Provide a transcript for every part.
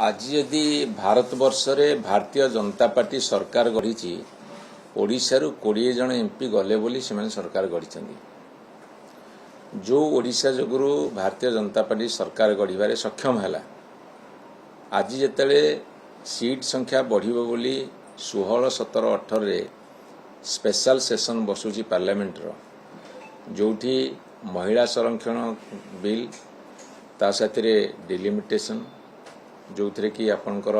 आज यदि भारतवर्ष रे भारतीय जनता पार्टी सरकार गढ़ी ओडिशा रु 20 जन एमपी गले बोली से सरकार गढ़ी जो ओडिशा जोगुरु भारतीय जनता पार्टी सरकार गढ़ी सक्षम है। आज जिते सीट संख्या बढ़िबो बोली 16, 17, 18 रे स्पेशल सेशन बसुची पार्लियामेंट रो जोठी महिला संरक्षण बिल ता साथरे डिलिमिटेशन जो थे कि आपणकर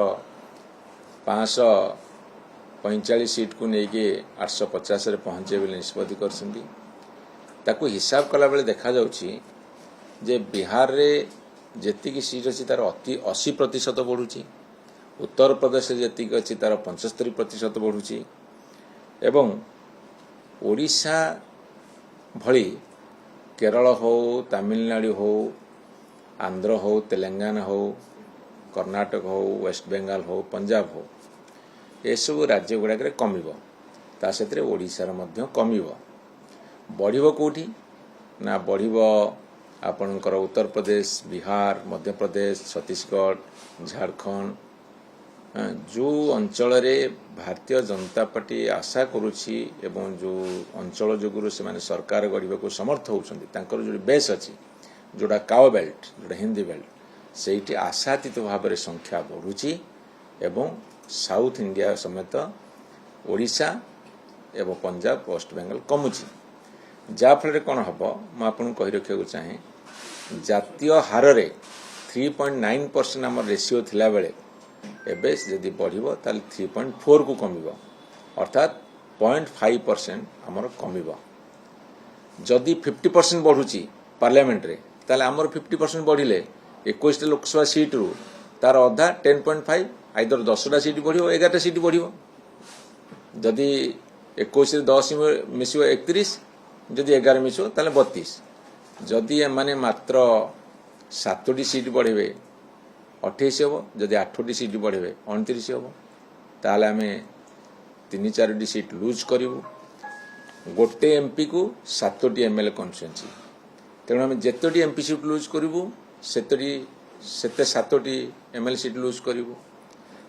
545 सीट को लेकिन 850 रे पहुंचे बोले निष्पत्ति कर हिसाब कला बेले देखा जाउछि जे बिहार रे जेतिकी सीट अच्छी तार अति 80% बढ़ुची, उत्तर प्रदेश जेतिकी अच्छी तार 75% बढ़ुची एवं ओडिशा भली केरल हो, तमिलनाडु हो, आंध्र हो, तेलंगाना हो, कर्नाटक हो, वेस्ट बेंगाल हो, पंजाब हो, ये सब राज्य गुड़ाक कमिबो ता सेतरे ओडिशा रे मध्य कमिबो। बढ़िबो कोठी ना बढ़िबो आपणकर उत्तर प्रदेश, बिहार, मध्य प्रदेश, छत्तीसगढ़, झारखंड जो अंचल रे भारतीय जनता पार्टी आशा करुछि एवं जो अंचल जोगुरु से माने सरकार गढ़िबा को समर्थ होउछन्ती तांकर जो बेस अछि जोडा काओ बेल्ट जोडा हिंदी बेल्ट सेठी आशातीत भाव में संख्या बढ़ुची एवं साउथ इंडिया समेत ओडिशा एवं पंजाब, वेस्ट बेंगल कमुची जाफल कौन हम मुझे आपको कही रखा चाहे जातीय हार रे 3.9% आम रेसीओ थिला बेले एबे जदि बढ़िबो ताल 3.4 को कमिबो अर्थात 0.5% आमर कमिबो। जदि 50% बढ़ुची पार्लियामेंट रे ताले आमर 50% बढ़िले 21 लोकसभा सीट रु तार अधा 10.5 आइदर 10टा सीट बढ़िबो 11टा सीट बढ़िबो। जदि 21 रे 10 मिसिबो 31, जदि 11 मिसिबो ताले 32। जदि एमाने मात्र 7टी सीट बढ़ेबे 28 हो, जदि 8टी सीट बढ़ेबे 29 हो, ताले आमे 3-4टी सीट लूज करिवु। गोटे एमपी को 7टी एमएलए कन्स्टिट्यूएंसी तेणु आम जेतोटी एमपी सीट लूज करूँ सेते 7टी एमएलए सीट लूज करूँ।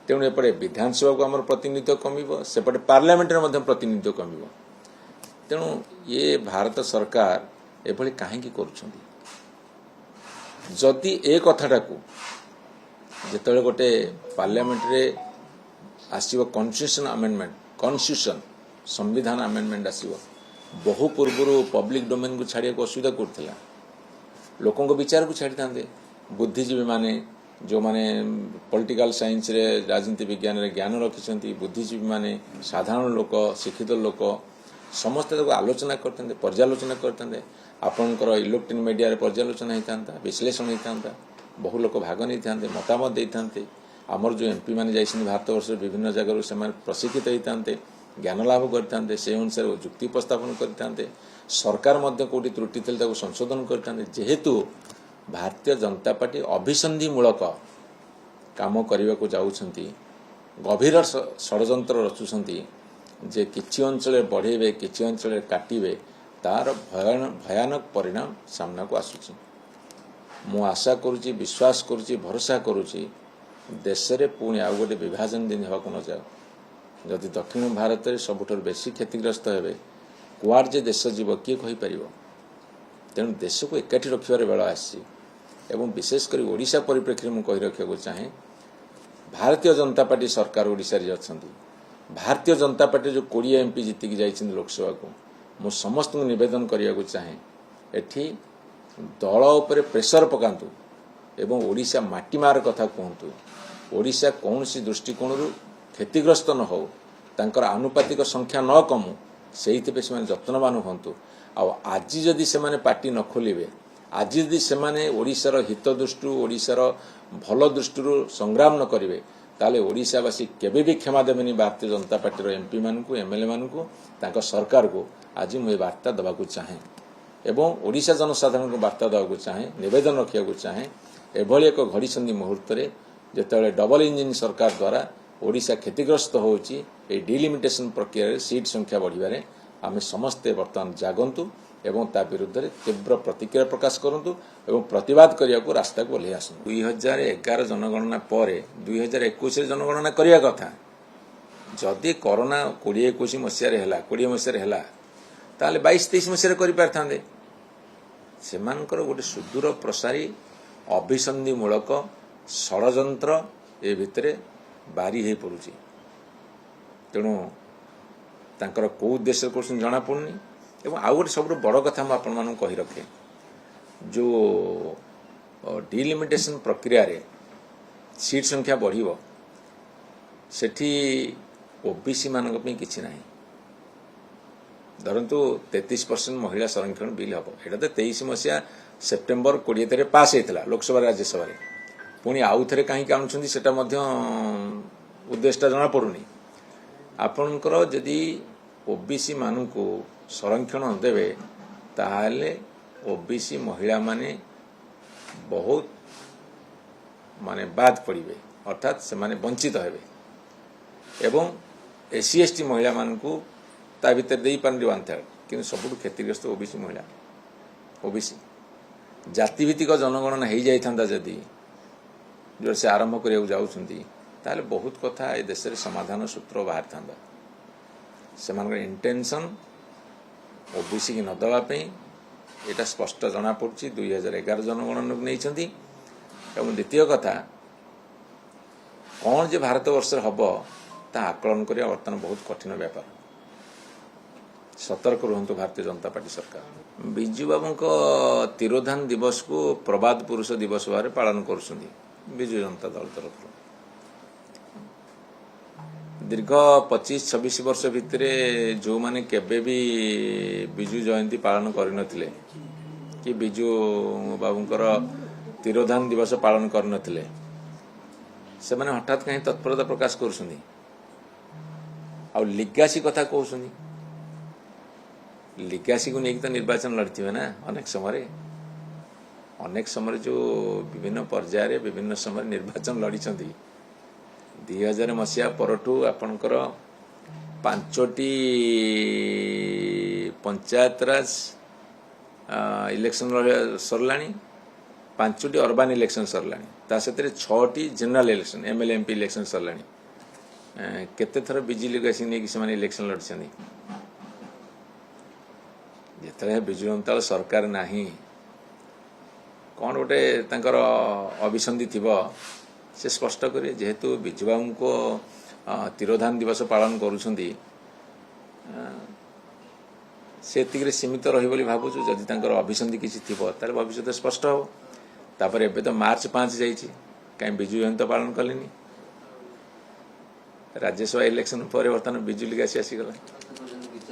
तेणु एपटे विधानसभा को आम प्रतिनिधित्व कमिबो, सेपटे पार्लियामेंट रे प्रतिनिधित्व कमिबो। तेणु ये भारत सरकार एभली काहेकि करूछन्ती? जदि ए कथाटा को जेतले गोटे पार्लियामेंट रे आसीबो कॉन्स्टिट्यूशन संविधान अमेंडमेंट आसीबो बहु पूर्व पब्लिक डोमेन को छाड़िया असुविधा करथिला, लोकों को विचार को छाड़ी था। बुद्धिजीवी माने जो माने पॉलिटिकल साइंस रे राजनीति विज्ञान रे ज्ञान रखिछन्ती, बुद्धिजीवी माने साधारण लोक, शिक्षित लोक समस्त आलोचना करते, पर्यालोचना करते। आपणकर इलेक्ट्रॉनिक मीडिया रे पर्यालोचना होता, विश्लेषण होता, बहु लोक भाग नहीं था, मतामत देते। आमर जो एमपी माने जाइछन्ती भारत वर्ष विभिन्न जगह से प्रशिक्षित होते, ज्ञान लाभ करते, से अनुसार जुक्ति उपस्थापन करते। सरकार मध्य कोटी त्रुटि थे संशोधन करते। जेहेतु भारतीय जनता पार्टी अभिसंधि मूलक काम करने को जाउछन्ती, गभीर षड्यंत्र रचुछन्ती जे किछि अंचल बढ़ेबे किछि अंचल काटिबे, तार भयानक परिणाम सामना को आसुछि। मु आशा करुछि, विश्वास करुछि, भरोसा करुछि देश रे पुणी आउ गोटे विभाजन दिन होगा न जाओ। जदि दक्षिण भारत में सबुठार बेसी क्षतिग्रस्त हेबे कुआर जे देश जीव किए कहि परिबो। तेणु देश को एकाठी रखिबार बेला आसी एवं विशेषकर ओडिशा परिप्रेक्षी में कहि रखा चाहे भारतीय जनता पार्टी सरकार ओडिशा रे अछन्ती। भारतीय जनता पार्टी जो 20 एमपी जीतिकी जाइछन्ती लोकसभा को मु समस्त को निवेदन करिया चाहे एठी दल उपरे प्रेशर पकांतु एवं ओडिशा माटीमार कथा कहतु। ओडिशा कौन सी दृष्टिकोण क्षतिग्रस्त न हो, तांकर आनुपातिक संख्या न कमु, से जत्नवान हूँ। आज जदि से पार्टी न खोलिबे, आज जदि से ओडिशार हित दृष्टि ओडिशार भल दृष्टि संग्राम न करेंगे ताले ओडिशावासी केबे भी क्षमा देवेनि भारतीय जनता पार्टी एमपी मानू एमएलए मानू तांकर सरकार को। आज मुझे वार्ता देवाक चाहे एवं ओडिशा जनसाधारण को वार्ता देवाक चाहे, निवेदन रखा चाहे एभली एक घड़ीसंधि मुहूर्त में जिते डबल इंजिन सरकार द्वारा ओडिशा क्षतिग्रस्त होउची, ए डिलिमिटेशन प्रक्रिया सीट संख्या बढ़िबारे आमे समस्ते वर्तमान जागंतु ଏବଂ ତା ବିରୁଦ୍ଧରେ ତୀବ୍ର ପ୍ରତିକ୍ରିୟା ପ୍ରକାଶ କରନ୍ତୁ ଏବଂ ପ୍ରତିବାଦ କରିବାକୁ ରାସ୍ତାକୁ ଓହ୍ଲାଇ ଆସନ୍ତୁ। 2011 ଜନଗଣନା ପରେ 2021 ଜନଗଣନା କରିବା କଥା। ଯଦି କରୋନା 2021 ମସିହାରେ ହେଲା 20 ମସିହାରେ ହେଲା ତାହେଲେ 22-23 ମସିହାରେ କରିପାରିଥାନ୍ତେ। ସେମାନଙ୍କର ଗୋଟେ ସୁଦୂର ପ୍ରସାରୀ ଅଭିସନ୍ଧିମୂଳକ ଷଡ଼ଯନ୍ତ୍ର ଏ ଭିତରେ ବାରି ହେଇ ପଡୁଛି। ତେଣୁ ତାଙ୍କର କୋଉ ଉଦ୍ଦେଶ୍ୟ କରୁଛନ୍ତି ଜଣାପଡ଼ୁନି। ଏବଂ ଆଉ ଗୋଟେ ସବୁଠୁ ବଡ଼ କଥା ମୁଁ ଆପଣମାନଙ୍କୁ କହି ରଖେ, ଯେଉଁ ଡିଲିମିଟେସନ୍ ପ୍ରକ୍ରିୟାରେ ସିଟ୍ ସଂଖ୍ୟା ବଢ଼ିବ ସେଠି ଓବିସି ମାନଙ୍କ ପାଇଁ କିଛି ନାହିଁ। ଧରନ୍ତୁ 33% ମହିଳା ସଂରକ୍ଷଣ ବିଲ୍ ହେବ, ଏଇଟା ତ 23 ମସିହା ସେପ୍ଟେମ୍ବର 20 ପାସ୍ ହେଇଥିଲା ଲୋକସଭା ରାଜ୍ୟସଭାରେ। ପୁଣି ଆଉ ଥରେ କାହିଁକି ଆଣୁଛନ୍ତି ସେଟା ମଧ୍ୟ ଉଦ୍ଦେଶ୍ୟଟା ଜଣାପଡ଼ୁନି। ଆପଣଙ୍କର ଯଦି ଓବିସି ମାନଙ୍କୁ ସଂରକ୍ଷଣ ଦେବେ ତାହେଲେ ଓବିସି ମହିଳାମାନେ ବହୁତ ବାଦ ପଡ଼ିବେ, ଅର୍ଥାତ୍ ସେମାନେ ବଞ୍ଚିତ ହେବେ। ଏବଂ SC ST ମହିଳାମାନଙ୍କୁ ତା ଭିତରେ ଦେଇପାରନ୍ତି 1/3, କିନ୍ତୁ ସବୁଠୁ କ୍ଷତିଗ୍ରସ୍ତ ଓବିସି ମହିଳା। ଓବିସି ଜାତିଭିତ୍ତିକ ଜନଗଣନା ହେଇଯାଇଥାନ୍ତା ଯଦି ଯେଉଁ ସେ ଆରମ୍ଭ କରିବାକୁ ଯାଉଛନ୍ତି ତାହେଲେ ବହୁତ କଥା ଏ ଦେଶରେ ସମାଧାନ ସୂତ୍ର ବାହାରିଥାନ୍ତା। ସେମାନଙ୍କର ଇଣ୍ଟେନସନ୍ ଓବିସି କି ନ ଦେବା ପାଇଁ ଏଇଟା ସ୍ପଷ୍ଟ ଜଣାପଡ଼ୁଛି। 2011 ଜନଗଣନାକୁ ନେଇଛନ୍ତି। ଏବଂ ଦ୍ୱିତୀୟ କଥା, କ'ଣ ଯେ ଭାରତବର୍ଷରେ ହେବ ତାହା ଆକଳନ କରିବା ବର୍ତ୍ତମାନ ବହୁତ କଠିନ ବ୍ୟାପାର। ସତର୍କ ରୁହନ୍ତୁ ଭାରତୀୟ ଜନତା ପାର୍ଟି ସରକାର। ବିଜୁ ବାବୁଙ୍କ ତିରୋଧାନ ଦିବସକୁ ପ୍ରବାଦ ପୁରୁଷ ଦିବସ ଭାବରେ ପାଳନ କରୁଛନ୍ତି ବିଜୁ ଜନତା ଦଳ ତରଫରୁ। ଦୀର୍ଘ 25-26 ବର୍ଷ ଭିତରେ ଯେଉଁମାନେ କେବେ ବି ବିଜୁ ଜୟନ୍ତୀ ପାଳନ କରିନଥିଲେ କି ବିଜୁ ବାବୁଙ୍କର ତିରୋଧାନ ଦିବସ ପାଳନ କରିନଥିଲେ, ସେମାନେ ହଠାତ୍ କାହିଁ ତତ୍ପରତା ପ୍ରକାଶ କରୁଛନ୍ତି ଆଉ ଲିଗାସି କଥା କହୁଛନ୍ତି। ଲିଗାସିକୁ ନେଇକି ତ ନିର୍ବାଚନ ଲଢ଼ିଥିବେ ନା ଅନେକ ସମୟରେ ଯେଉଁ ବିଭିନ୍ନ ପର୍ଯ୍ୟାୟରେ ବିଭିନ୍ନ ସମୟରେ ନିର୍ବାଚନ ଲଢ଼ିଛନ୍ତି। 2000 ମସିହା ପରଠୁ ଆପଣଙ୍କର 5ଟି ପଞ୍ଚାୟତରାଜ ଇଲେକ୍ସନ ସରିଲାଣି, 5ଟି ଅର୍ବାନ୍ ଇଲେକ୍ସନ ସରିଲାଣି, ତା ସାଥିରେ 6ଟି general election MLA MP election ସରିଲାଣି। କେତେ ଥର ବିଜୁ ଲିଗାସି ନେଇକି ସେମାନେ ଇଲେକ୍ସନ ଲଢ଼ିଛନ୍ତି। ଯେତେବେଳେ ବିଜୁ ଜନତା ଦଳ ସରକାର ନାହିଁ, କ'ଣ ଗୋଟେ ତାଙ୍କର ଅଭିସନ୍ଧି ଥିବ ସେ ସ୍ପଷ୍ଟ କରିବେ। ଯେହେତୁ ବିଜୁବାବୁଙ୍କ ତିରୋଧାନ ଦିବସ ପାଳନ କରୁଛନ୍ତି ସେ ଏତିକିରେ ସୀମିତ ରହିବ ବୋଲି ଭାବୁଛୁ। ଯଦି ତାଙ୍କର ଅଭିସନ୍ଧି କିଛି ଥିବ ତାହେଲେ ଭବିଷ୍ୟତ ସ୍ପଷ୍ଟ ହେବ। ତାପରେ ଏବେ ତ ମାର୍ଚ୍ଚ 5 ଯାଇଛି, କାହିଁ ବିଜୁ ଜୟନ୍ତୀ ପାଳନ କଲେନି। ରାଜ୍ୟସଭା ଇଲେକ୍ସନ ପରେ ବର୍ତ୍ତମାନ ବିଜୁ ଲିଗାସି ଆସିଗଲା।